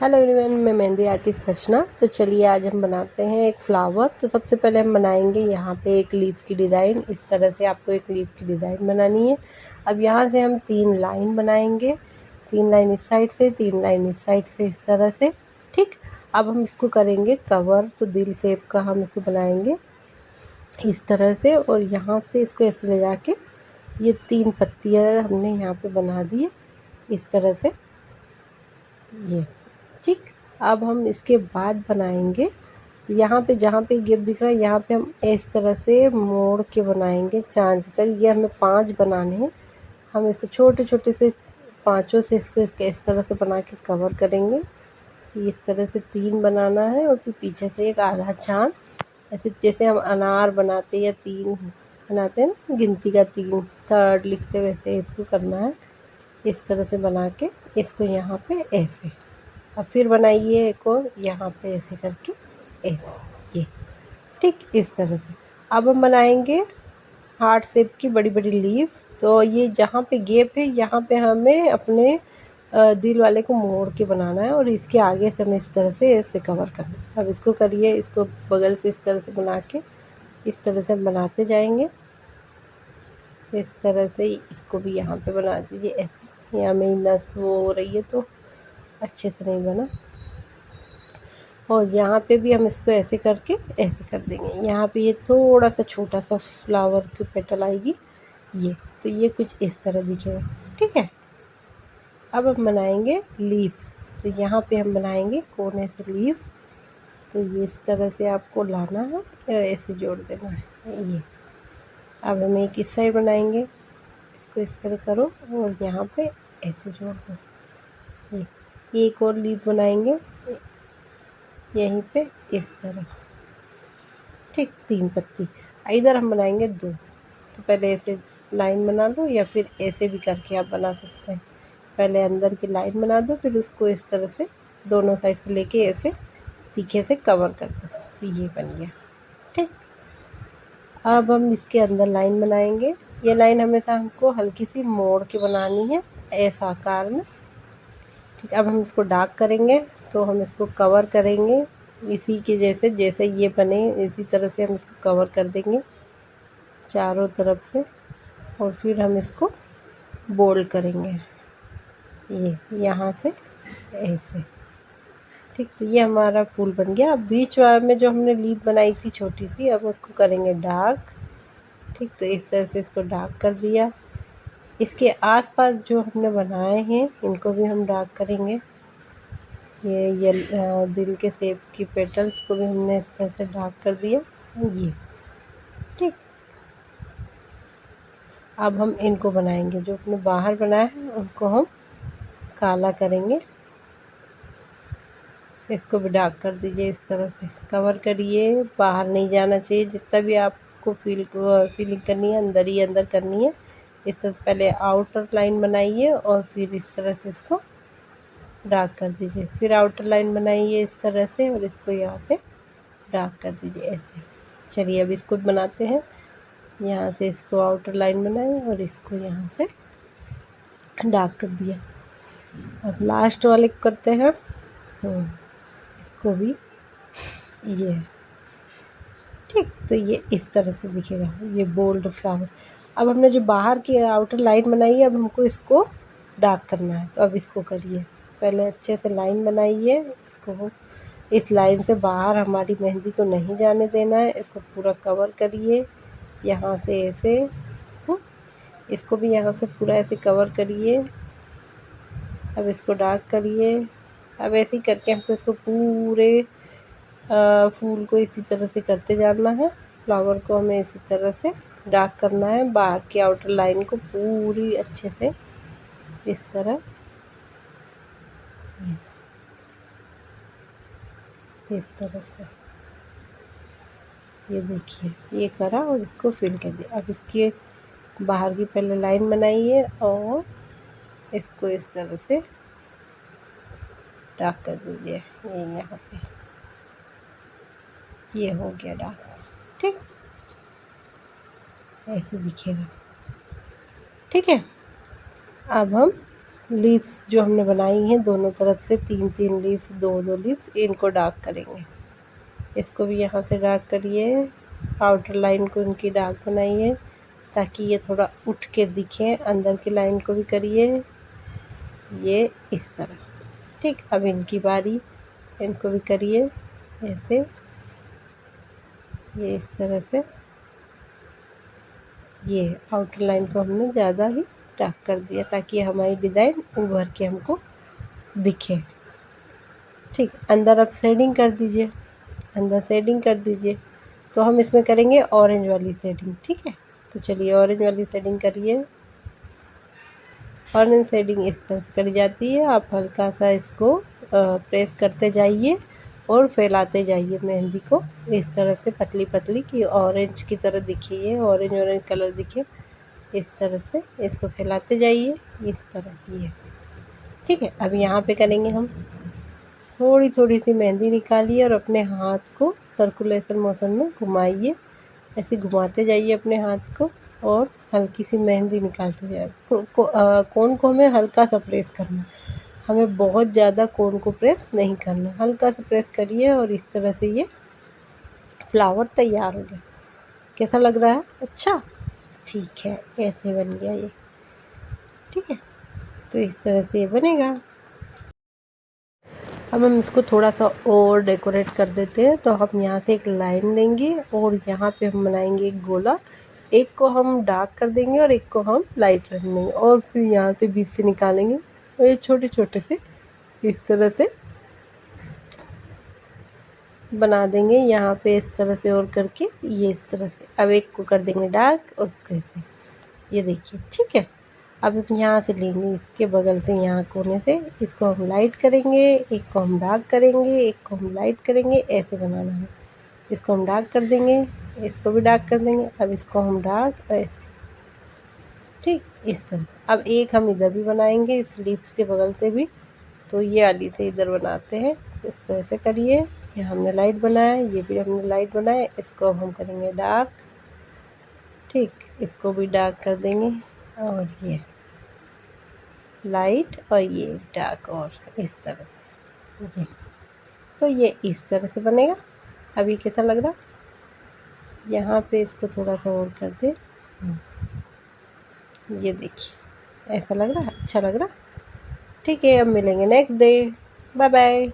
Hello everyone, मैं mehndi artist रचना। तो चलिए आज हम बनाते हैं एक फ्लावर। तो सबसे पहले हम बनाएंगे यहाँ पे एक लीफ की डिज़ाइन। इस तरह से आपको एक लीफ की डिज़ाइन बनानी है। अब यहाँ से हम 3 लाइन बनाएंगे, 3 लाइन इस साइड से, 3 लाइन इस साइड से, इस तरह से। ठीक, अब हम इसको करेंगे कवर। तो दिल शेप का हम इसको बनाएंगे इस तरह से, और यहाँ से इसको ऐसे ले जाके ये 3 पत्तियाँ हमने यहाँ पे बना दी है इस तरह से, ये। ठीक, अब हम इसके बाद बनाएंगे यहाँ पे, जहाँ पे गेप दिख रहा है यहाँ पे हम इस तरह से मोड़ के बनाएंगे चांद की तरह। ये हमें 5 बनाने हैं। हम इसको छोटे छोटे से 5 से इसको इस तरह से बना के कवर करेंगे। इस तरह से 3 बनाना है, और फिर पीछे से एक आधा चांद, ऐसे जैसे हम अनार बनाते या 3 बनाते हैं ना, गिनती का 3 थर्ड लिखते, वैसे इसको करना है। इस तरह से बना के इसको यहाँ पे ऐसे, अब फिर बनाइए एक और यहाँ पे ऐसे करके ऐसे, ये। ठीक, इस तरह से अब हम बनाएंगे हार्ट शेप की बड़ी बड़ी लीफ। तो ये जहाँ पे गेप है यहाँ पे हमें अपने दिल वाले को मोड़ के बनाना है, और इसके आगे से हमें इस तरह से ऐसे कवर करना है। अब इसको करिए, इसको बगल से इस तरह से बना के इस तरह से बनाते जाएंगे। इस तरह से इसको भी यहाँ पे बना दीजिए ऐसे। यहाँ मेरी नस वो हो रही है तो अच्छे से नहीं बना, और यहाँ पे भी हम इसको ऐसे करके ऐसे कर देंगे। यहाँ पे ये थोड़ा सा छोटा सा फ्लावर की पेटल आएगी, ये। तो ये कुछ इस तरह दिखेगा। ठीक है, अब हम बनाएंगे लीव्स। तो यहाँ पे हम बनाएंगे कोने से लीव। तो ये इस तरह से आपको लाना है, ऐसे जोड़ देना है, ये। अब हम एक इस साइड बनाएंगे, इसको इस तरह करो और यहाँ पे ऐसे जोड़ दो, ये। एक और लीव बनाएंगे यहीं पे इस तरह। ठीक, 3 पत्ती। इधर हम बनाएंगे 2। तो पहले ऐसे लाइन बना लो, या फिर ऐसे भी करके आप बना सकते हैं। पहले अंदर की लाइन बना दो, फिर उसको इस तरह से दोनों साइड से लेके ऐसे तीखे से कवर कर दो। तो ये बन गया। ठीक, अब हम इसके अंदर लाइन बनाएंगे। ये लाइन हमेशा हमको हल्की सी मोड़ के बनानी है, ऐसा आकार में। ठीक, अब हम इसको डार्क करेंगे। तो हम इसको कवर करेंगे इसी के जैसे, जैसे ये बने इसी तरह से हम इसको कवर कर देंगे चारों तरफ से, और फिर हम इसको बोल्ड करेंगे, ये यहाँ से ऐसे। ठीक, तो ये हमारा फूल बन गया। अब बीच वाले में जो हमने लीफ बनाई थी छोटी सी, अब उसको करेंगे डार्क। ठीक, तो इस तरह से इसको डार्क कर दिया। इसके आसपास जो हमने बनाए हैं इनको भी हम डार्क करेंगे। ये दिल के शेप की पेटल्स को भी हमने इस तरह से डार्क कर दिया, ये। ठीक, अब हम इनको बनाएंगे। जो अपने बाहर बनाया है उनको हम काला करेंगे। इसको भी डार्क कर दीजिए, इस तरह से कवर करिए, बाहर नहीं जाना चाहिए। जितना भी आपको फीलिंग करनी है अंदर ही अंदर करनी है। इस तरह से पहले आउटर लाइन बनाइए, और फिर इस तरह से इसको डार्क कर दीजिए। फिर आउटर लाइन बनाइए इस तरह से, और इसको यहाँ से डार्क कर दीजिए ऐसे। चलिए अब इसको बनाते हैं। यहाँ से इसको आउटर लाइन बनाएं, और इसको यहाँ से डार्क कर दिया। अब लास्ट वाले को करते हैं, इसको भी, ये। ठीक, तो ये इस तरह से दिखेगा, ये बोल्ड फ्लावर। अब हमने जो बाहर की आउटर लाइन बनाई है, अब हमको इसको डार्क करना है। तो अब इसको करिए, पहले अच्छे से लाइन बनाइए। इसको इस लाइन से बाहर हमारी मेहंदी को नहीं जाने देना है। इसको पूरा कवर करिए यहाँ से ऐसे। इसको भी यहाँ से पूरा ऐसे कवर करिए। अब इसको डार्क करिए। अब ऐसे ही करके हमको इसको पूरे फूल को इसी तरह से करते जाना है। फ्लावर को हमें इसी तरह से डार्क करना है, बाहर की आउटर लाइन को पूरी अच्छे से इस तरह, इस तरह से, ये देखिए, ये करा और इसको फिल कर दिया। अब इसकी बाहर की पहले लाइन बनाइए, और इसको इस तरह से डार्क कर दीजिए, ये यहाँ पे, ये हो गया डार्क। ठीक, ऐसे दिखेगा। ठीक है, अब हम लीव्स जो हमने बनाई हैं दोनों तरफ से 3-3 लीव्स, 2-2 लीव्स, इनको डार्क करेंगे। इसको भी यहाँ से डार्क करिए, आउटर लाइन को इनकी डार्क बनाइए ताकि ये थोड़ा उठ के दिखे। अंदर की लाइन को भी करिए ये इस तरह। ठीक, अब इनकी बारी, इनको भी करिए ऐसे, ये इस तरह से। ये आउटर लाइन को हमने ज़्यादा ही डार्क कर दिया ताकि हमारी डिज़ाइन उभर के हमको दिखे। ठीक, अंदर अब शेडिंग कर दीजिए, अंदर शेडिंग कर दीजिए। तो हम इसमें करेंगे ऑरेंज वाली शेडिंग। ठीक है, तो चलिए ऑरेंज वाली शेडिंग करिए। ऑरेंज शेडिंग इस तरह से करी जाती है। आप हल्का सा इसको प्रेस करते जाइए और फैलाते जाइए मेहंदी को इस तरह से पतली पतली कि ऑरेंज की तरह दिखे, ये ऑरेंज ऑरेंज कलर दिखे। इस तरह से इसको फैलाते जाइए इस तरह ये। ठीक है, अब यहाँ पे करेंगे हम थोड़ी थोड़ी सी मेहंदी निकालिए और अपने हाथ को सर्कुलेशन मोशन में घुमाइए। ऐसे घुमाते जाइए अपने हाथ को और हल्की सी मेहंदी निकालते जाइए। कोन को हमें हल्का सा प्रेस करना, हमें बहुत ज़्यादा कोन को प्रेस नहीं करना, हल्का सा प्रेस करिए और इस तरह से ये फ्लावर तैयार हो गया। कैसा लग रहा है? अच्छा, ठीक है, ऐसे बन गया ये। ठीक है, तो इस तरह से ये बनेगा। अब हम इसको थोड़ा सा और डेकोरेट कर देते हैं। तो हम यहाँ से एक लाइन लेंगे और यहाँ पे हम बनाएंगे एक गोला। एक को हम डार्क कर देंगे और एक को हम लाइट रख देंगे और फिर यहाँ से बीच से निकालेंगे और ये छोटे छोटे से इस तरह से बना देंगे यहाँ पे इस तरह से और करके ये इस तरह से। अब एक को कर देंगे डार्क और उसको ऐसे, ये देखिए। ठीक है, अब यहाँ से लेंगे इसके बगल से, यहाँ कोने से इसको हम लाइट करेंगे, एक को हम डार्क करेंगे, एक को हम लाइट करेंगे। ऐसे बनाना है। इसको हम डार्क कर देंगे, इसको भी डार्क कर देंगे। अब इसको हम डार्क ऐसे। ठीक, इस तरह। अब एक हम इधर भी बनाएंगे इस लीव्स के बगल से भी। तो ये वाली से इधर बनाते हैं। इसको ऐसे करिए, ये हमने लाइट बनाया, ये भी हमने लाइट बनाया। इसको अब हम करेंगे डार्क। ठीक, इसको भी डार्क कर देंगे और ये लाइट और ये डार्क और इस तरह से ये। तो ये इस तरह से बनेगा। अभी कैसा लग रहा? यहाँ पे इसको थोड़ा सा और कर दे, ये देखिए ऐसा लग रहा है, अच्छा लग रहा। ठीक है, अब मिलेंगे नेक्स्ट डे। Bye bye.